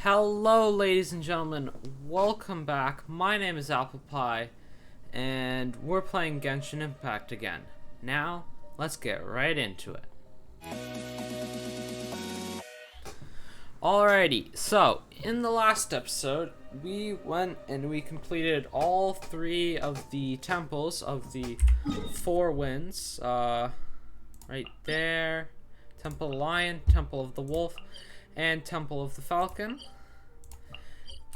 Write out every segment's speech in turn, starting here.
Hello, ladies and gentlemen. Welcome back. My name is Apple Pie, and we're playing Genshin Impact again. Now, let's get right into it. Alrighty, so in the last episode, we went and we completed all three of the temples of the four winds. Right there. Temple of the Lion, Temple of the Wolf, and Temple of the Falcon.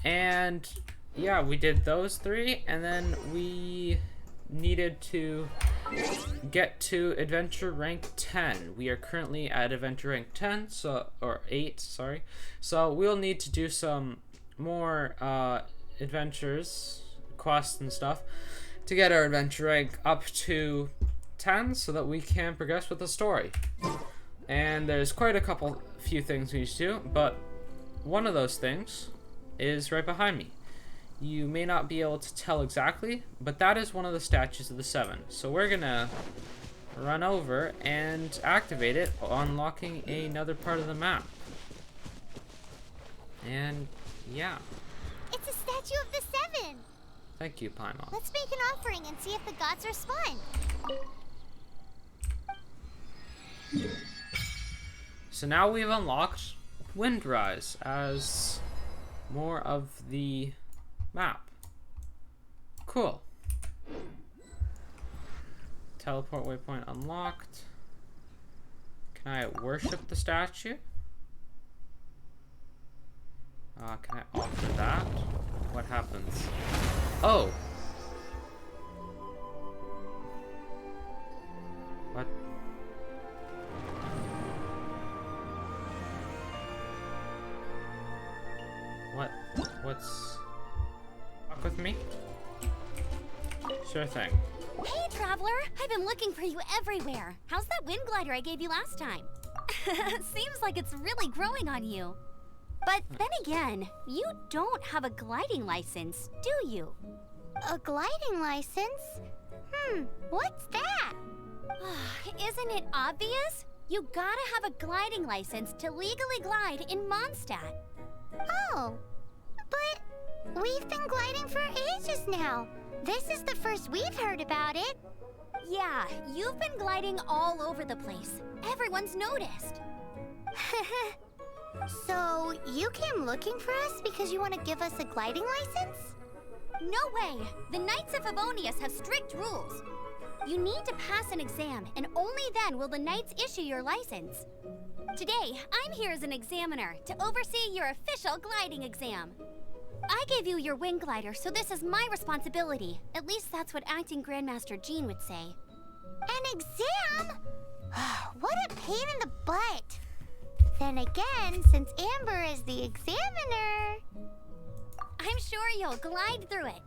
And yeah, we did those three, and then we needed to get to adventure rank 10. We are currently at adventure rank 10, or 8, sorry. So we'll need to do some more adventures, quests and stuff to get our adventure rank up to 10 so that we can progress with the story. And there's quite a few things we need to do, but one of those things is right behind me. You may not be able to tell exactly, but that is one of the statues of the seven. So we're gonna run over and activate it, unlocking another part of the map. And yeah. It's a statue of the seven. Thank you, Paimon. Let's make an offering and see if the gods respond. So now we've unlocked Windrise as more of the map. Cool. Teleport waypoint unlocked. Can I worship the statue? Can I offer that? What happens? Oh! What? What's up with me? Sure thing. Hey, traveler! I've been looking for you everywhere. How's that wind glider I gave you last time? Seems like it's really growing on you. But then again, you don't have a gliding license, do you? A gliding license? What's that? Isn't it obvious? You gotta have a gliding license to legally glide in Mondstadt. Oh, but we've been gliding for ages now. This is the first we've heard about it. Yeah, you've been gliding all over the place. Everyone's noticed. So, you came looking for us because you want to give us a gliding license? No way! The Knights of Favonius have strict rules. You need to pass an exam, and only then will the Knights issue your license. Today, I'm here as an examiner to oversee your official gliding exam. I gave you your wing glider, so this is my responsibility. At least that's what Acting Grandmaster Jean would say. An exam? What a pain in the butt. Then again, since Amber is the examiner, I'm sure you'll glide through it.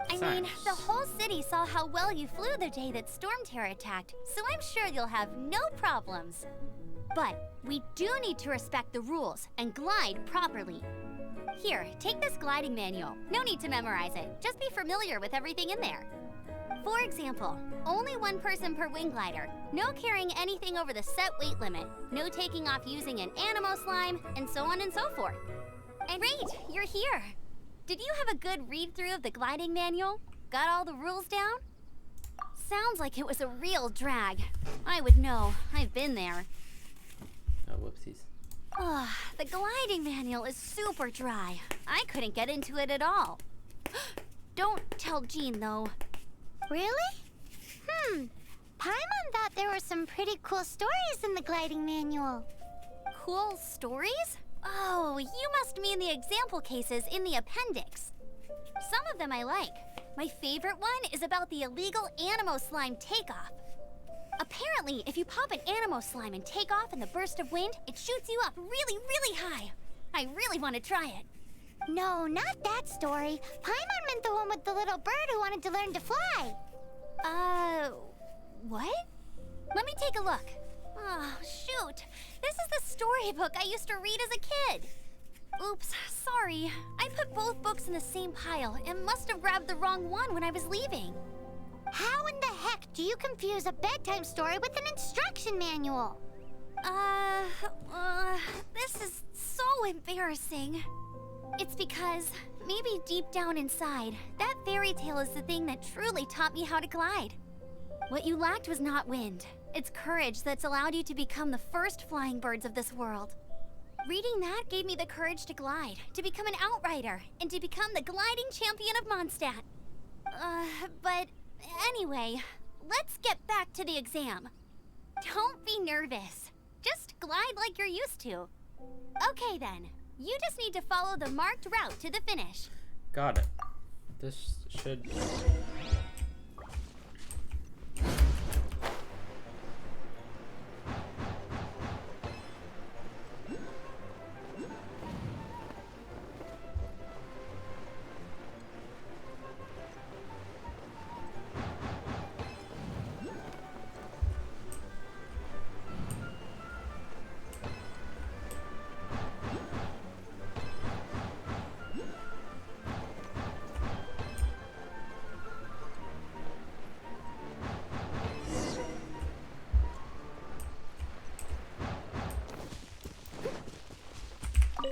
I mean, the whole city saw how well you flew the day that Stormterror attacked, so I'm sure you'll have no problems. But we do need to respect the rules and glide properly. Here, take this gliding manual. No need to memorize it. Just be familiar with everything in there. For example, only one person per wing glider. No carrying anything over the set weight limit. No taking off using an animo slime, and so on and so forth. And great, you're here. Did you have a good read-through of the gliding manual? Got all the rules down? Sounds like it was a real drag. I would know. I've been there. Oh, whoopsies. The gliding manual is super dry. I couldn't get into it at all. Don't tell Jean, though. Really? Paimon thought there were some pretty cool stories in the gliding manual. Cool stories? Oh, you must mean the example cases in the appendix. Some of them I like. My favorite one is about the illegal animo slime takeoff. Apparently, if you pop an animo slime and take off in the burst of wind, it shoots you up really, really high. I really want to try it. No, not that story. Paimon meant the one with the little bird who wanted to learn to fly. What? Let me take a look. Oh, shoot. This is the storybook I used to read as a kid. Oops, sorry. I put both books in the same pile and must have grabbed the wrong one when I was leaving. How in the heck do you confuse a bedtime story with an instruction manual? This is so embarrassing. It's because, maybe deep down inside, that fairy tale is the thing that truly taught me how to glide. What you lacked was not wind. It's courage that's allowed you to become the first flying birds of this world. Reading that gave me the courage to glide, to become an outrider, and to become the gliding champion of Mondstadt. But anyway, let's get back to the exam. Don't be nervous. Just glide like you're used to. Okay then, you just need to follow the marked route to the finish. Got it. This should...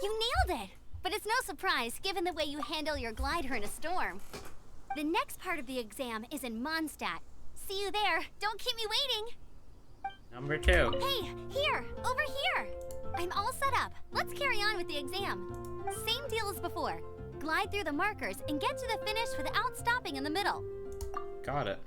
You nailed it! But it's no surprise, given the way you handle your glider in a storm. The next part of the exam is in Mondstadt. See you there. Don't keep me waiting. Number 2. Hey, here! Over here! I'm all set up. Let's carry on with the exam. Same deal as before. Glide through the markers and get to the finish without stopping in the middle. Got it.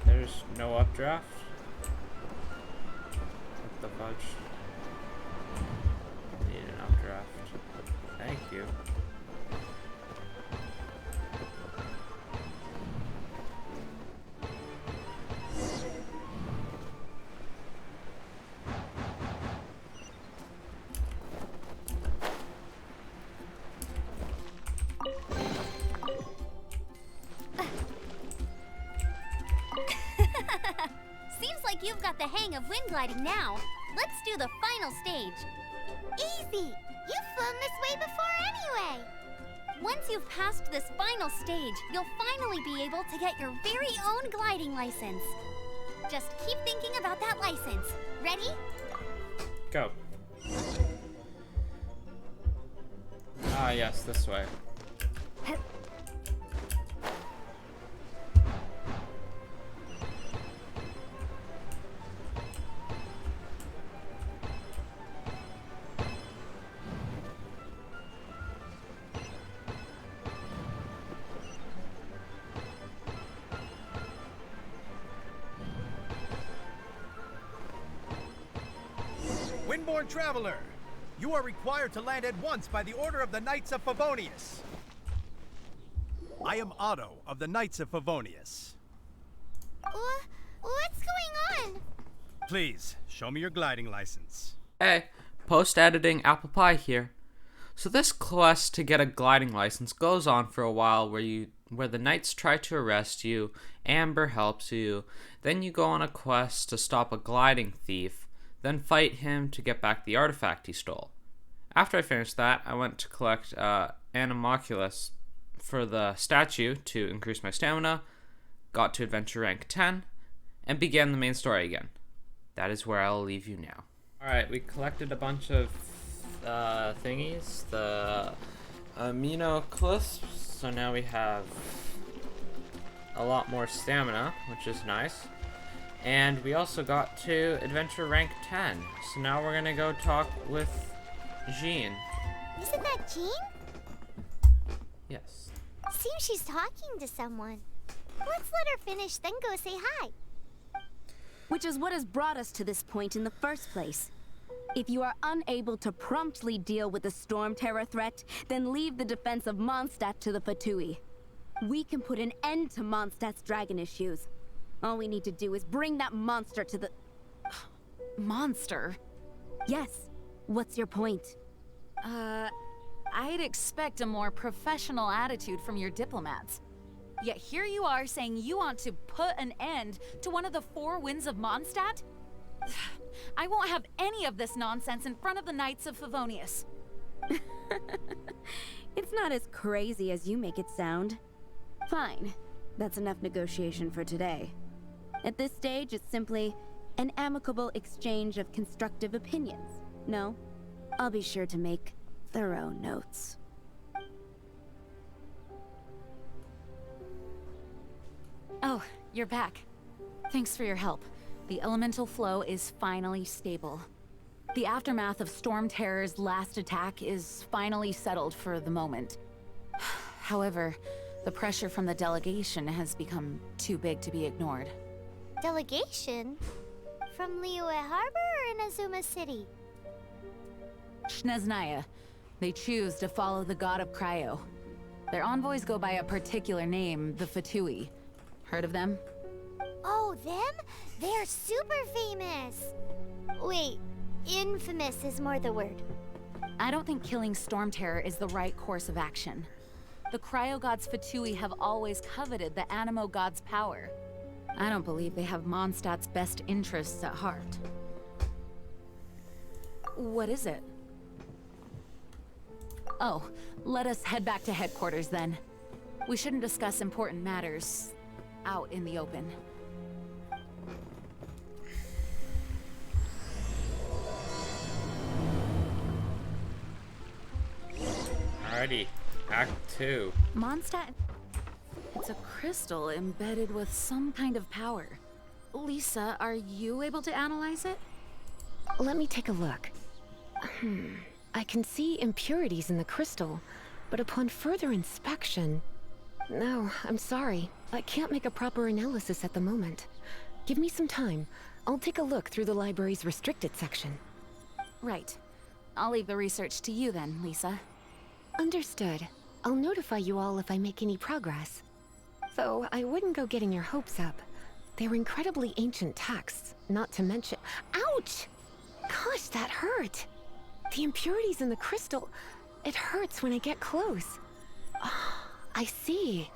There's no updraft. What the fudge? Need an updraft. Thank you. Seems like you've got the hang of wind gliding now. Let's do the final stage. Easy! You've flown this way before anyway! Once you've passed this final stage, you'll finally be able to get your very own gliding license. Just keep thinking about that license. Ready? Go. Ah, yes, this way. Windborne Traveler, you are required to land at once by the order of the Knights of Favonius. I am Otto of the Knights of Favonius. What's going on? Please, show me your gliding license. Hey, post-editing Apple Pie here. So this quest to get a gliding license goes on for a while where the knights try to arrest you, Amber helps you, then you go on a quest to stop a gliding thief, then fight him to get back the artifact he stole. After I finished that, I went to collect Animoculus for the statue to increase my stamina, got to adventure rank 10, and began the main story again. That is where I'll leave you now. Alright, we collected a bunch of thingies, the amino clisps, so now we have a lot more stamina, which is nice. And we also got to adventure rank 10, so now we're gonna go talk with Jean. Isn't that Jean? Yes. Seems she's talking to someone. Let's let her finish, then go say hi. Which is what has brought us to this point in the first place. If you are unable to promptly deal with the Storm Terror threat, then leave the defense of Mondstadt to the Fatui. We can put an end to Mondstadt's dragon issues. All we need to do is bring that monster to the... Monster? Yes. What's your point? I'd expect a more professional attitude from your diplomats. Yet here you are saying you want to put an end to one of the four winds of Mondstadt? I won't have any of this nonsense in front of the Knights of Favonius. not as crazy as you make it sound. Fine. That's enough negotiation for today. At this stage, it's simply an amicable exchange of constructive opinions. No? I'll be sure to make thorough notes. Oh, you're back. Thanks for your help. The elemental flow is finally stable. The aftermath of Storm Terror's last attack is finally settled for the moment. However, the pressure from the delegation has become too big to be ignored. Delegation? From Liyue Harbor or Inazuma City? Shneznaya. They choose to follow the god of Cryo. Their envoys go by a particular name, the Fatui. Heard of them? Oh, them? They're super famous! Wait, infamous is more the word. I don't think killing Storm Terror is the right course of action. The Cryo God's Fatui have always coveted the Animo God's power. I don't believe they have Mondstadt's best interests at heart. What is it? Oh, let us head back to headquarters then. We shouldn't discuss important matters out in the open. Alrighty, Act 2. Mondstadt... It's a crystal embedded with some kind of power. Lisa, are you able to analyze it? Let me take a look. I can see impurities in the crystal, but upon further inspection... No, I'm sorry. I can't make a proper analysis at the moment. Give me some time. I'll take a look through the library's restricted section. Right. I'll leave the research to you then, Lisa. Understood. I'll notify you all if I make any progress. Though I wouldn't go getting your hopes up. They're incredibly ancient texts, not to mention... Ouch! Gosh, that hurt! The impurities in the crystal... It hurts when I get close. Oh, I see.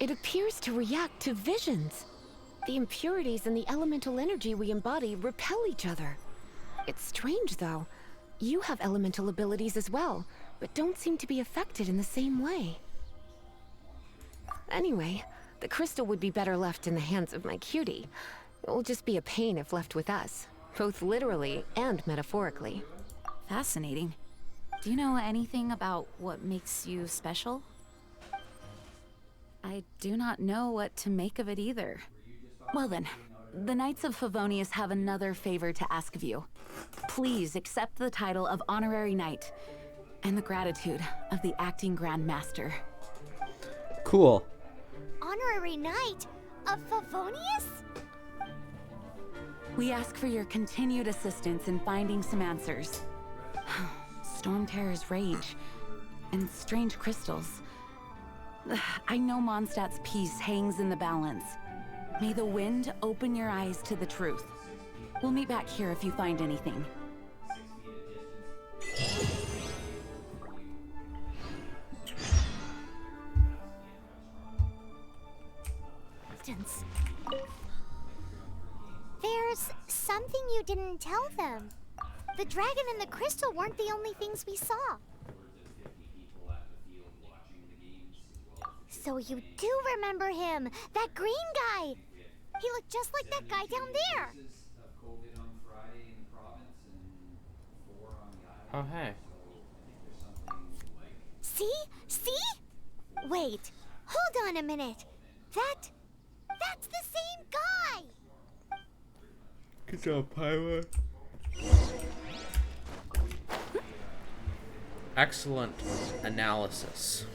It appears to react to visions. The impurities and the elemental energy we embody repel each other. It's strange, though. You have elemental abilities as well, but don't seem to be affected in the same way. Anyway, the crystal would be better left in the hands of my cutie. It will just be a pain if left with us, both literally and metaphorically. Fascinating. Do you know anything about what makes you special? I do not know what to make of it either. Well then, the Knights of Favonius have another favor to ask of you. Please accept the title of Honorary Knight, and the gratitude of the Acting Grand Master. Cool. Honorary Knight of Favonius? We ask for your continued assistance in finding some answers. Storm Terror's rage, and strange crystals. I know Mondstadt's peace hangs in the balance. May the wind open your eyes to the truth. We'll meet back here if you find anything. There's something you didn't tell them. The dragon and the crystal weren't the only things we saw. So you do remember him, that green guy. He looked just like that guy down there. Oh, hey. See? See? Wait, hold on a minute. That's the same guy. Good job, Pyro. Excellent analysis.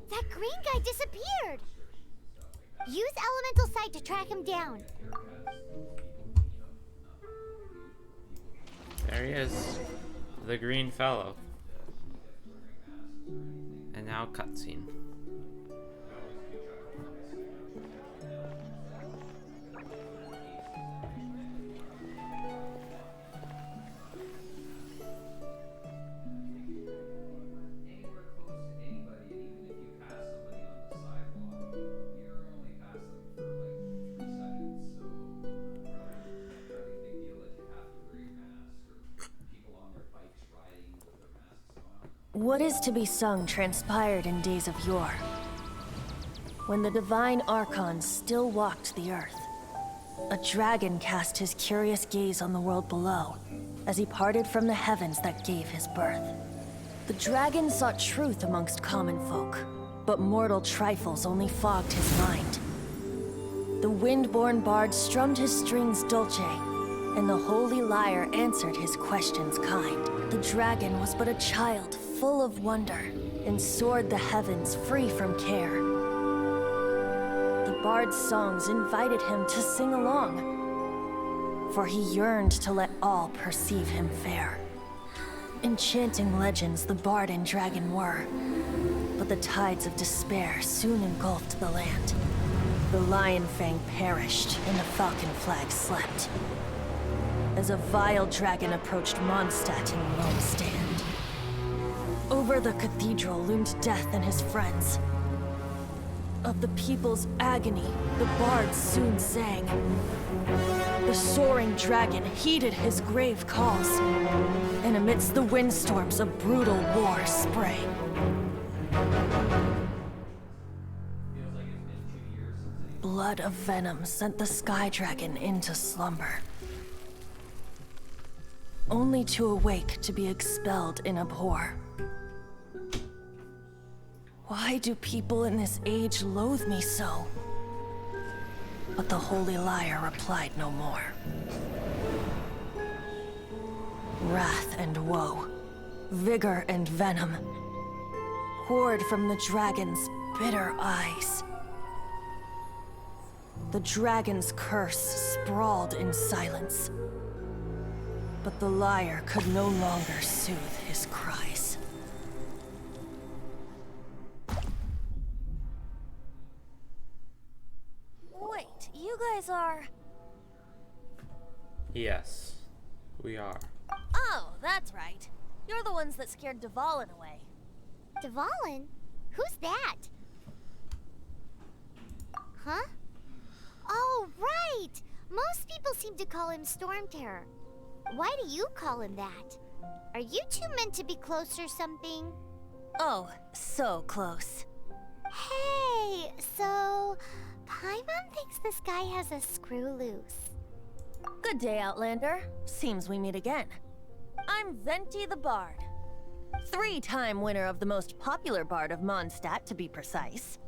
That green guy disappeared. Use elemental sight to track him down. There he is. The green fellow. And now cutscene. What is to be sung transpired in days of yore, when the divine archons still walked the earth. A dragon cast his curious gaze on the world below, as he parted from the heavens that gave his birth. The dragon sought truth amongst common folk, but mortal trifles only fogged his mind. The wind-born bard strummed his strings dulce, and the holy lyre answered his questions kind. The dragon was but a child full of wonder, and soared the heavens free from care. The bard's songs invited him to sing along, for he yearned to let all perceive him fair. Enchanting legends the bard and dragon were, but the tides of despair soon engulfed the land. The lion fang perished, and the falcon flag slept, as a vile dragon approached Mondstadt in lone stand. Over the cathedral loomed death and his friends. Of the people's agony, the bards soon sang. The soaring dragon heeded his grave calls, and amidst the windstorms a brutal war sprang. Blood of venom sent the sky dragon into slumber, only to awake to be expelled in abhor. Why do people in this age loathe me so? But the holy lyre replied no more. Wrath and woe, vigor and venom, poured from the dragon's bitter eyes. The dragon's curse sprawled in silence, but the lyre could no longer soothe his cries. Wait, you guys are... Yes, we are. Oh, that's right. You're the ones that scared Dvalin away. Dvalin? Who's that? Huh? Oh, right! Most people seem to call him Storm Terror. Why do you call him that? Are you two meant to be close or something? Oh, so close. Hey, so... Paimon thinks this guy has a screw loose. Good day, Outlander. Seems we meet again. I'm Venti the Bard. 3-time winner of the most popular bard of Mondstadt, to be precise.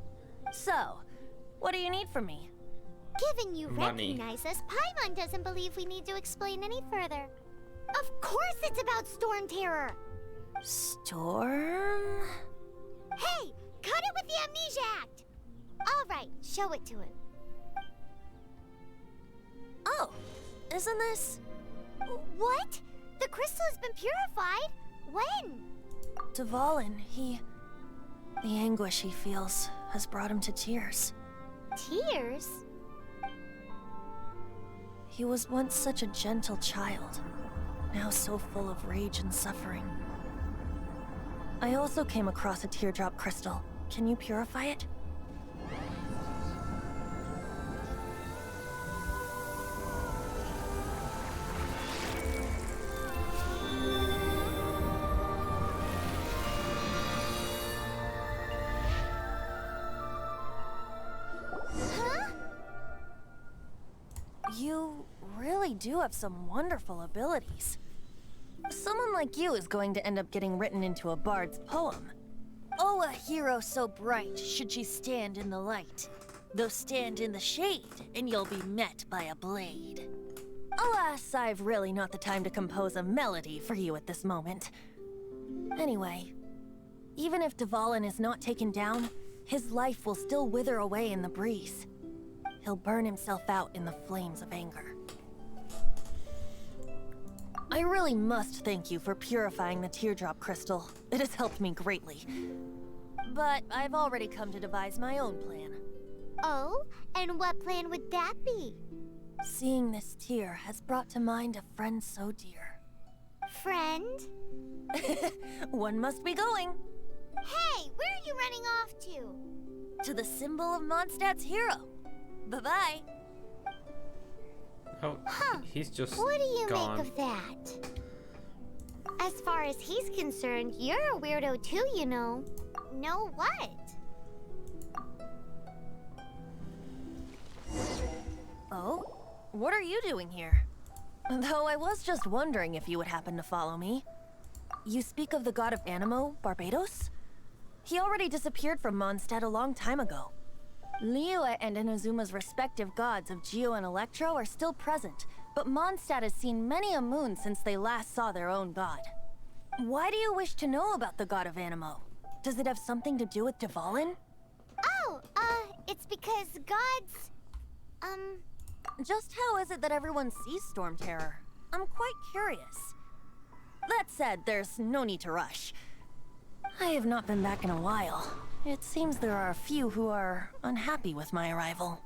So, what do you need from me? Given you Money. recognize us, Paimon doesn't believe we need to explain any further. Of course it's about Storm Terror! Storm? Hey! Cut it with the Amnesia Act! Alright, show it to him. Oh, isn't this... What? The crystal has been purified? When? Dvalin, the anguish he feels has brought him to tears. Tears? He was once such a gentle child, now so full of rage and suffering. I also came across a teardrop crystal. Can you purify it? Huh? You really do have some wonderful abilities. Someone like you is going to end up getting written into a bard's poem. Oh, a hero so bright should she stand in the light. Though stand in the shade, and you'll be met by a blade. Alas, I've really not the time to compose a melody for you at this moment. Anyway, even if Dvalin is not taken down, his life will still wither away in the breeze. He'll burn himself out in the flames of anger. I really must thank you for purifying the teardrop crystal. It has helped me greatly. But I've already come to devise my own plan. Oh? And what plan would that be? Seeing this tear has brought to mind a friend so dear. Friend? One must be going. Hey, where are you running off to? To the symbol of Mondstadt's hero. Bye-bye. Oh, Huh. he's just What do you gone. make of that? As far as he's concerned, you're a weirdo too, you know. Know what? Oh? What are you doing here? Though I was just wondering if you would happen to follow me. You speak of the god of Animo, Barbados? He already disappeared from Mondstadt a long time ago. Liyue and Inazuma's respective gods of Geo and Electro are still present, but Mondstadt has seen many a moon since they last saw their own god. Why do you wish to know about the god of Animo? Does it have something to do with Dvalin? Oh, it's because gods... Just how is it that everyone sees Storm Terror? I'm quite curious. That said, there's no need to rush. I have not been back in a while. It seems there are a few who are unhappy with my arrival.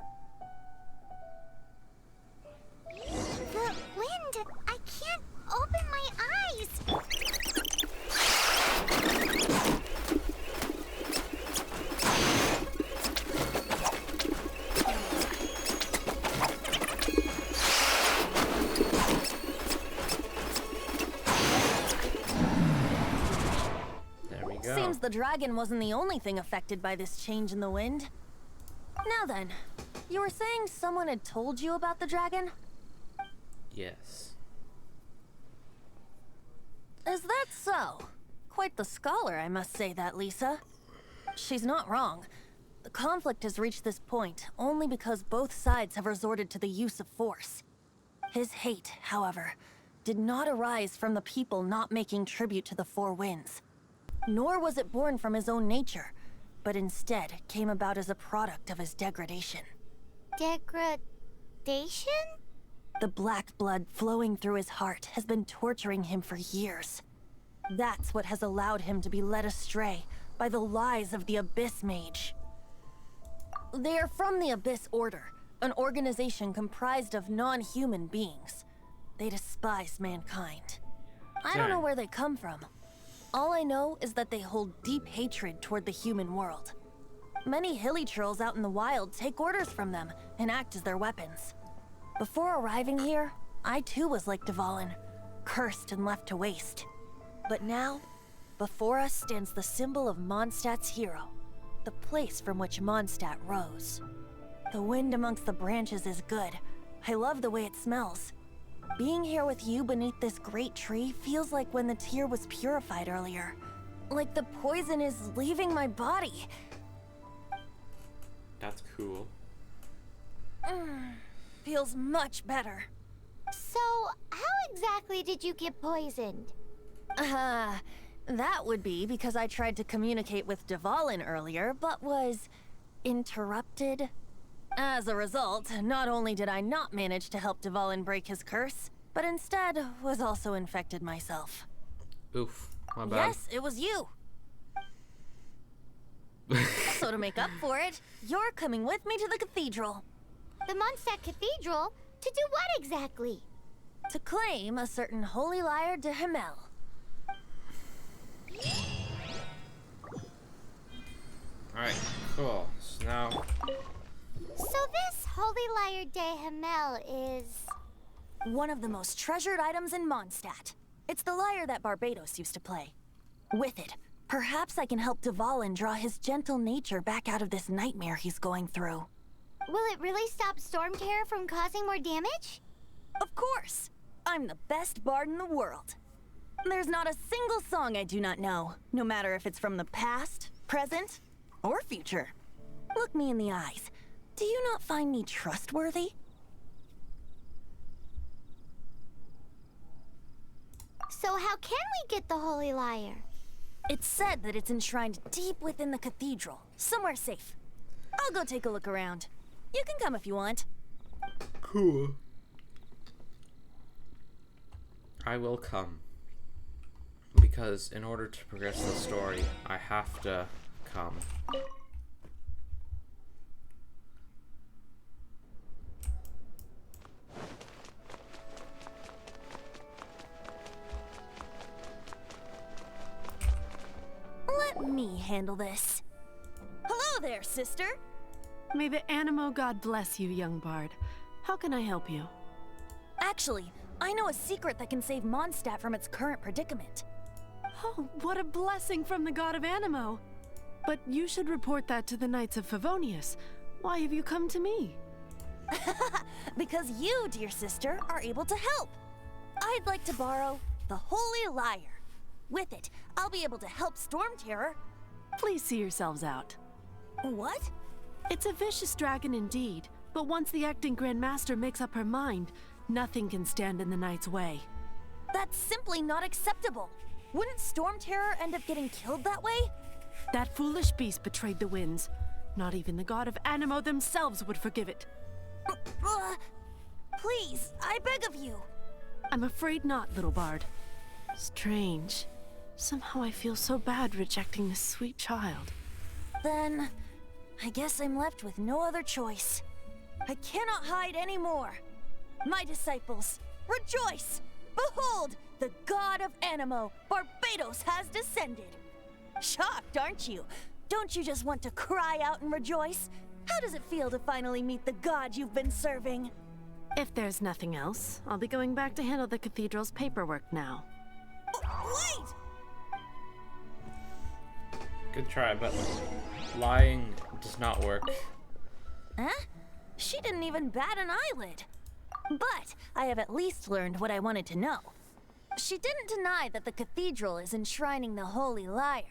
The wind! I can't open my eyes! Seems the dragon wasn't the only thing affected by this change in the wind. Now then, you were saying someone had told you about the dragon? Yes. Is that so? Quite the scholar, I must say that, Lisa. She's not wrong. The conflict has reached this point only because both sides have resorted to the use of force. His hate, however, did not arise from the people not making tribute to the Four Winds. Nor was it born from his own nature, but instead came about as a product of his degradation. Degradation? The black blood flowing through his heart has been torturing him for years. That's what has allowed him to be led astray by the lies of the Abyss Mage. They are from the Abyss Order, an organization comprised of non-human beings. They despise mankind. I don't know where they come from. All I know is that they hold deep hatred toward the human world. Many hilly trolls out in the wild take orders from them and act as their weapons. Before arriving here, I too was like Dvalin, cursed and left to waste. But now, before us stands the symbol of Mondstadt's hero, the place from which Mondstadt rose. The wind amongst the branches is good. I love the way it smells. Being here with you beneath this great tree feels like when the tear was purified earlier. Like the poison is leaving my body. That's cool. Feels much better. So, how exactly did you get poisoned? That would be because I tried to communicate with Dvalin earlier, but was interrupted. As a result, not only did I not manage to help Dvalin break his curse, but instead was also infected myself. Oof, my bad. Yes, it was you. So to make up for it, you're coming with me to the cathedral. The Mondstadt Cathedral? To do what exactly? To claim a certain holy lyre de Himmel. Alright, cool. So now... So this Holy Lyre de Himmel is... one of the most treasured items in Mondstadt. It's the lyre that Barbados used to play. With it, perhaps I can help Dvalin draw his gentle nature back out of this nightmare he's going through. Will it really stop Storm Terror from causing more damage? Of course! I'm the best bard in the world. There's not a single song I do not know, no matter if it's from the past, present, or future. Look me in the eyes. Do you not find me trustworthy? So how can we get the Holy Lyre? It's said that it's enshrined deep within the cathedral, somewhere safe. I'll go take a look around. You can come if you want. Cool. I will come. Because in order to progress the story, I have to come. Let me handle this. Hello there, sister. May the Animo god bless you, young bard. How can I help you? Actually, I know a secret that can save Mondstadt from its current predicament. Oh, what a blessing from the god of Animo. But you should report that to the Knights of Favonius. Why have you come to me? Because you, dear sister, are able to help. I'd like to borrow the Holy Lyre. With it, I'll be able to help Storm Terror. Please see yourselves out. What? It's a vicious dragon indeed, but once the acting Grand Master makes up her mind, nothing can stand in the Knight's way. That's simply not acceptable. Wouldn't Storm Terror end up getting killed that way? That foolish beast betrayed the winds. Not even the god of Animo themselves would forgive it. Please, I beg of you. I'm afraid not, little bard. Strange. Somehow I feel so bad rejecting this sweet child. Then, I guess I'm left with no other choice. I cannot hide anymore. My disciples, rejoice! Behold, the god of Animo, Barbados, has descended. Shocked, aren't you? Don't you just want to cry out and rejoice? How does it feel to finally meet the god you've been serving? If there's nothing else, I'll be going back to handle the cathedral's paperwork now. Wait! Good try, but lying does not work. Huh? She didn't even bat an eyelid. But I have at least learned what I wanted to know. She didn't deny that the cathedral is enshrining the Holy Lyre.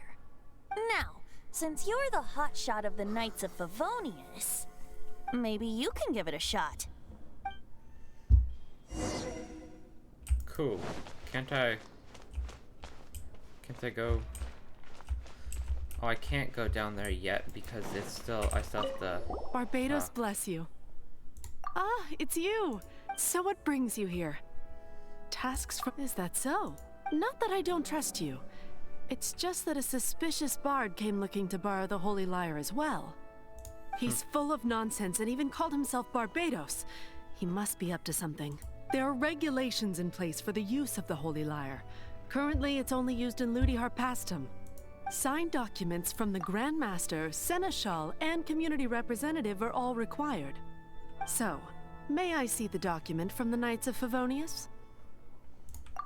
Now, since you're the hotshot of the Knights of Favonius, maybe you can give it a shot. Cool. Can't I go? Oh, I can't go down there yet because I still have to... Barbados bless you. Ah, it's you! So what brings you here? Tasks from... Is that so? Not that I don't trust you. It's just that a suspicious bard came looking to borrow the Holy Lyre as well. He's full of nonsense and even called himself Barbados. He must be up to something. There are regulations in place for the use of the Holy Lyre. Currently, it's only used in Ludi Harpastum. Signed documents from the Grand Master, Seneschal, and community representative are all required. So, may I see the document from the Knights of Favonius?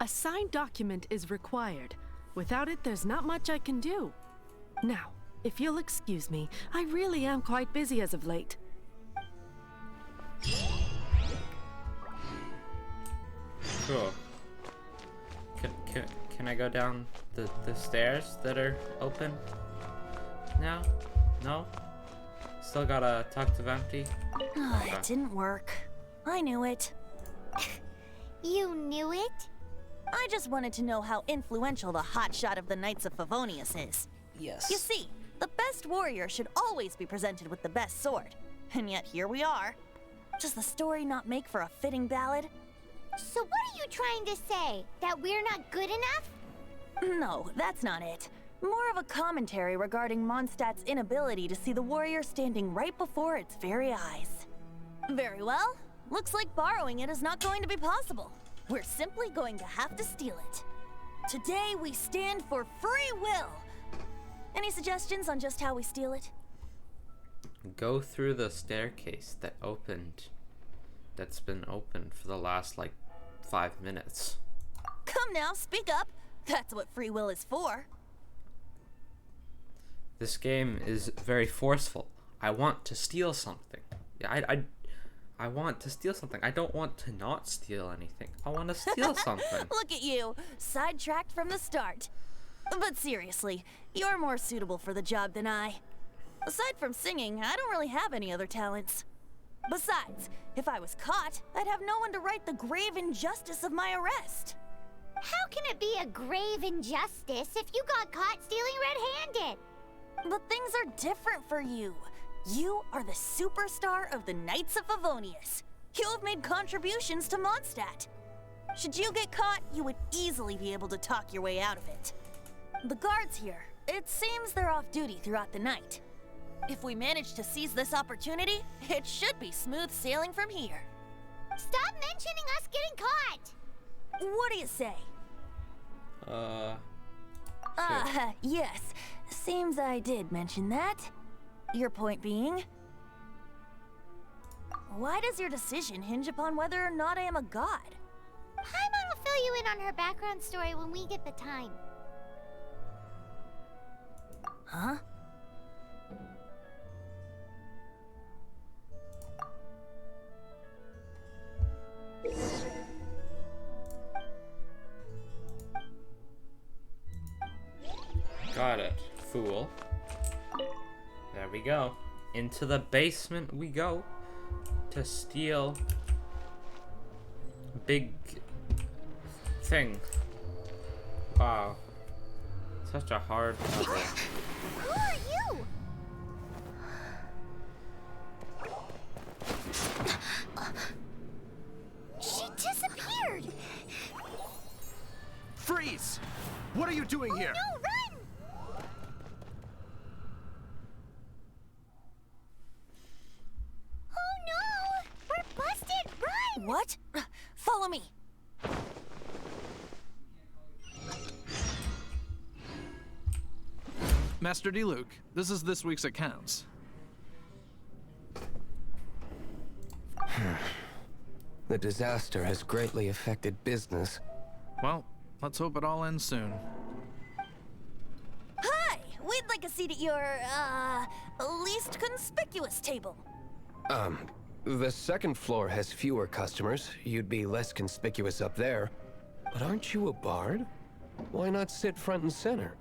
A signed document is required. Without it, there's not much I can do. Now, if you'll excuse me, I really am quite busy as of late. Cool. Can I go down the stairs that are open now? No? Still gotta talk to Venti? It didn't work. I knew it. You knew it? I just wanted to know how influential the hotshot of the Knights of Favonius is. Yes. You see, the best warrior should always be presented with the best sword. And yet here we are. Does the story not make for a fitting ballad? So what are you trying to say? That we're not good enough? No, that's not it. More of a commentary regarding Mondstadt's inability to see the warrior standing right before its very eyes. Very well. Looks like borrowing it is not going to be possible. We're simply going to have to steal it. Today we stand for free will. Any suggestions on just how we steal it? Go through the staircase that's been open for the last, 5 minutes. Come now, speak up. That's what free will is for. This game is very forceful. I want to steal something. I want to steal something. I don't want to not steal anything. I want to steal something. Look at you, sidetracked from the start. But seriously, you're more suitable for the job than I. Aside from singing, I don't really have any other talents. Besides, if I was caught, I'd have no one to right the grave injustice of my arrest. How can it be a grave injustice if you got caught stealing red-handed? But things are different for you. You are the superstar of the Knights of Favonius. You have made contributions to Mondstadt. Should you get caught, you would easily be able to talk your way out of it. The guards here, it seems they're off duty throughout the night. If we manage to seize this opportunity, it should be smooth sailing from here. Stop mentioning us getting caught! What do you say? Yes. Seems I did mention that. Your point being? Why does your decision hinge upon whether or not I am a god? How fill you in on her background story when we get the time. Huh? Got it, fool. There we go. Into the basement we go to steal big thing. Wow. Such a hard level. Who are you? She disappeared! Freeze! What are you doing here? No, run! Oh no! We're busted! Run! What? Follow me. Master D. Luke, this is this week's accounts. The disaster has greatly affected business. Well, let's hope it all ends soon. Hi! We'd like a seat at your, least conspicuous table. The second floor has fewer customers. You'd be less conspicuous up there. But aren't you a bard? Why not sit front and center?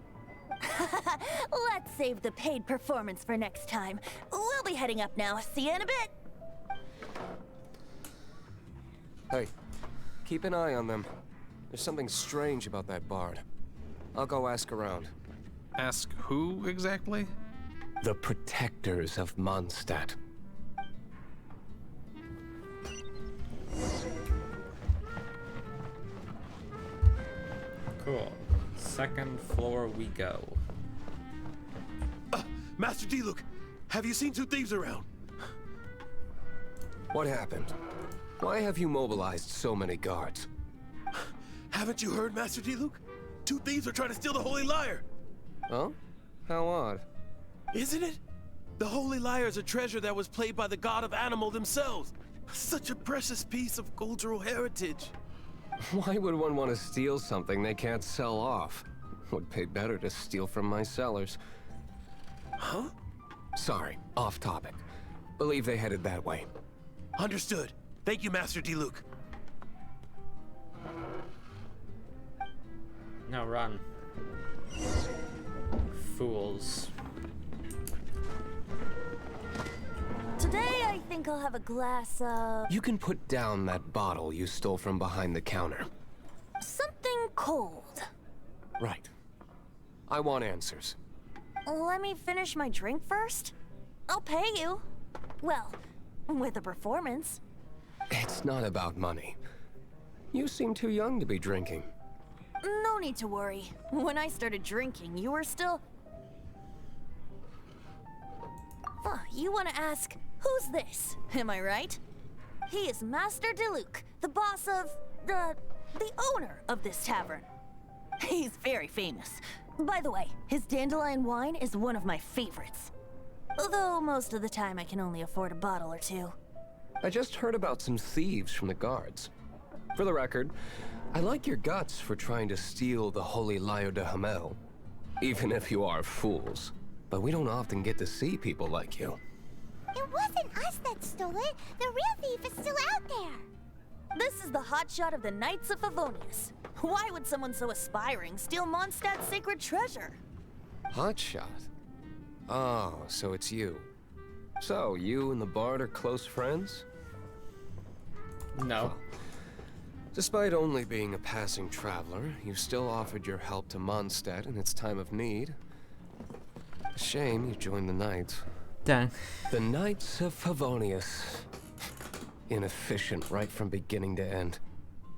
Let's save the paid performance for next time. We'll be heading up now. See you in a bit. Hey, keep an eye on them. There's something strange about that bard. I'll go ask around. Ask who exactly? The protectors of Mondstadt. Cool. Second floor we go. Master D-Luke, have you seen two thieves around? What happened? Why have you mobilized so many guards? Haven't you heard, Master D-Luke? Two thieves are trying to steal the Holy Lyre. Huh? How odd. Isn't it? The Holy Lyre is a treasure that was played by the god of animal themselves. Such a precious piece of cultural heritage. Why would one want to steal something they can't sell off? Would pay better to steal from my sellers. Huh? Sorry, off topic. Believe they headed that way. Understood. Thank you, Master D-Luke. Now run. Fools. Today, I think I'll have a glass of... You can put down that bottle you stole from behind the counter. something cold. Right. I want answers. Let me finish my drink first. I'll pay you. Well, with a performance. It's not about money. You seem too young to be drinking. No need to worry. When I started drinking, you were still... You want to ask, who's this? Am I right? He is Master DeLuke, the boss of... the owner of this tavern. He's very famous. By the way, his dandelion wine is one of my favorites. Although most of the time I can only afford a bottle or two. I just heard about some thieves from the guards. For the record, I like your guts for trying to steal the Holy Lyre de Hamel. Even if you are fools. But we don't often get to see people like you. It wasn't us that stole it. The real thief is still out there. This is the hotshot of the Knights of Favonius. Why would someone so aspiring steal Mondstadt's sacred treasure? Hotshot? Oh, so it's you. So, you and the Bard are close friends? No. Despite only being a passing traveler, you still offered your help to Mondstadt in its time of need. A shame you joined the Knights. Dang. The Knights of Favonius. Inefficient right from beginning to end.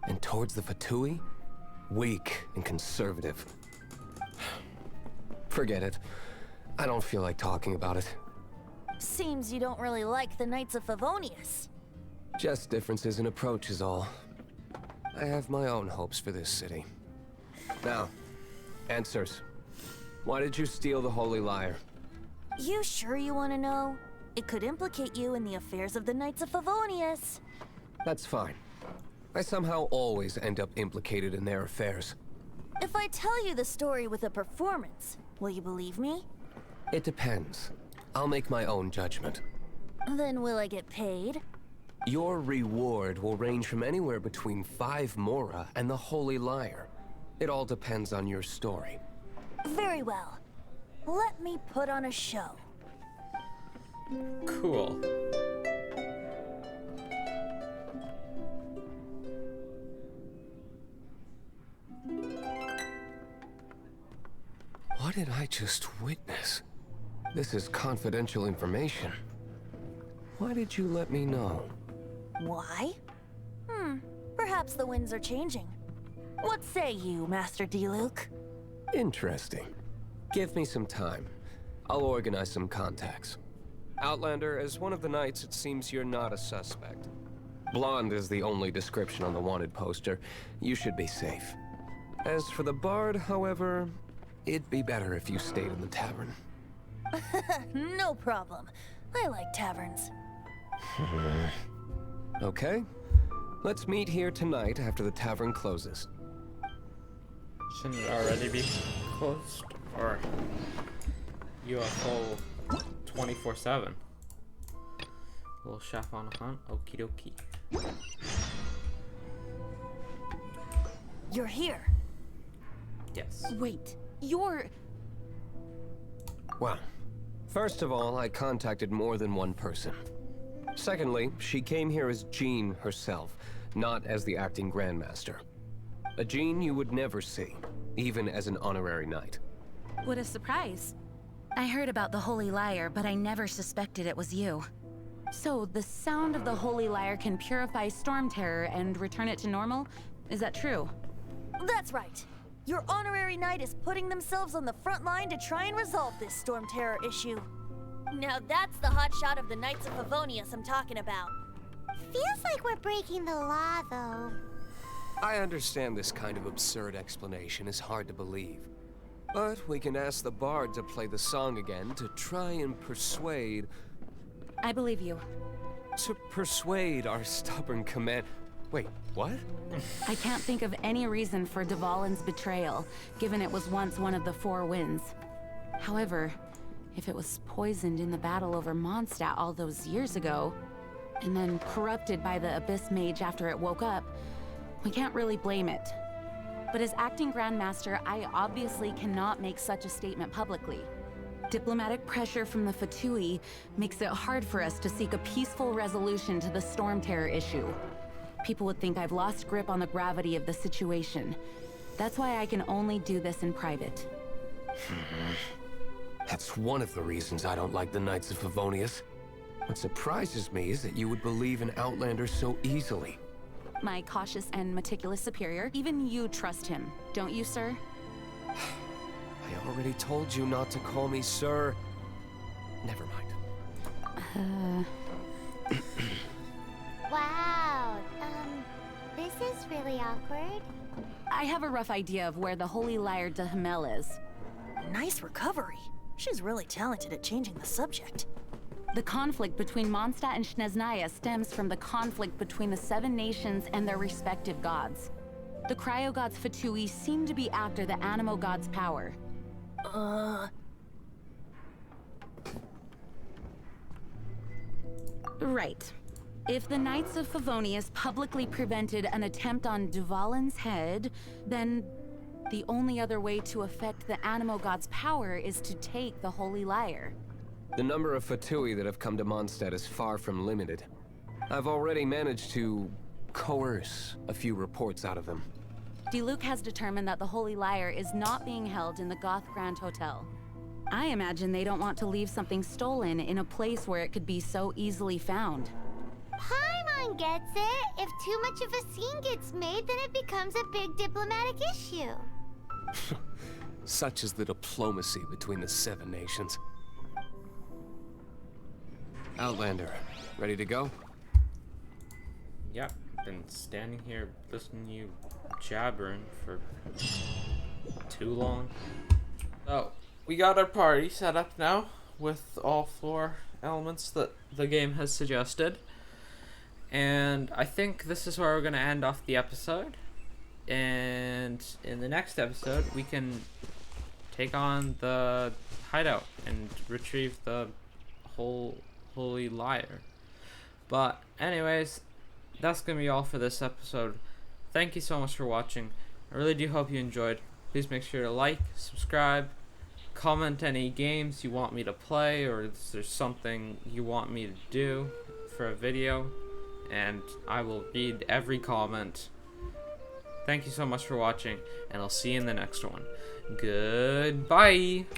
And towards the Fatui, weak and conservative. Forget it. I don't feel like talking about it. Seems you don't really like the Knights of Favonius. Just differences in approach is all. I have my own hopes for this city. Now, answers. Why did you steal the Holy Lyre? You sure you want to know? It could implicate you in the affairs of the Knights of Favonius. That's fine. I somehow always end up implicated in their affairs. If I tell you the story with a performance, will you believe me? It depends. I'll make my own judgment. Then will I get paid? Your reward will range from anywhere between 5 Mora and the Holy Lyre. It all depends on your story. Very well. Let me put on a show. Cool. What did I just witness? This is confidential information. Why did you let me know? Why? Perhaps the winds are changing. What say you, Master Diluc? Interesting. Give me some time. I'll organize some contacts. Outlander, as one of the knights, it seems you're not a suspect. Blonde is the only description on the wanted poster. You should be safe. As for the bard, however, it'd be better if you stayed in the tavern. No problem. I like taverns. Okay. Let's meet here tonight after the tavern closes. Shouldn't it already be closed? Or you a full 24/7? Little chef on a hunt? Okie dokie. You're here. Yes. Wait, you're... Well, first of all, I contacted more than one person. Secondly, she came here as Jean herself, not as the acting Grandmaster. A Jean you would never see, even as an honorary knight. What a surprise. I heard about the Holy Lyre, but I never suspected it was you. So, the sound of the Holy Lyre can purify Storm Terror and return it to normal? Is that true? That's right. Your honorary knight is putting themselves on the front line to try and resolve this Storm Terror issue. Now that's the hotshot of the Knights of Favonius I'm talking about. Feels like we're breaking the law, though. I understand this kind of absurd explanation is hard to believe. But we can ask the bard to play the song again to try and persuade... I believe you. To persuade our stubborn command... Wait, what? I can't think of any reason for Dvalin's betrayal, given it was once one of the Four Winds. However, if it was poisoned in the battle over Mondstadt all those years ago, and then corrupted by the Abyss Mage after it woke up, we can't really blame it. But as acting Grandmaster, I obviously cannot make such a statement publicly. Diplomatic pressure from the Fatui makes it hard for us to seek a peaceful resolution to the Storm Terror issue. People would think I've lost grip on the gravity of the situation. That's why I can only do this in private. That's one of the reasons I don't like the Knights of Favonius. What surprises me is that you would believe in Outlander so easily. My cautious and meticulous superior, even you trust him, don't you, sir? I already told you not to call me sir. Never mind. Wow, this is really awkward. I have a rough idea of where the Holy Lyre de Hamel is. Nice recovery. She's really talented at changing the subject. The conflict between Mondstadt and Snezhnaya stems from the conflict between the Seven Nations and their respective gods. The Cryo-gods Fatui seem to be after the Animo god's power. Right. If the Knights of Favonius publicly prevented an attempt on Dvalin's head, then the only other way to affect the Animo god's power is to take the Holy Lyre. The number of Fatui that have come to Mondstadt is far from limited. I've already managed to coerce a few reports out of them. Diluc has determined that the Holy Lyre is not being held in the Goth Grand Hotel. I imagine they don't want to leave something stolen in a place where it could be so easily found. Paimon gets it. If too much of a scene gets made, then it becomes a big diplomatic issue. Such is the diplomacy between the Seven Nations. Outlander, ready to go? Yep, been standing here listening to you jabbering for too long. So, we got our party set up now with all 4 elements that the game has suggested. And I think this is where we're going to end off the episode. And in the next episode, we can take on the hideout and retrieve the whole holy lyre. But anyways, that's going to be all for this episode. Thank you so much for watching. I really do hope you enjoyed. Please make sure to like, subscribe, comment any games you want me to play, or if there's something you want me to do for a video, and I will read every comment. Thank you so much for watching, and I'll see you in the next one. Goodbye!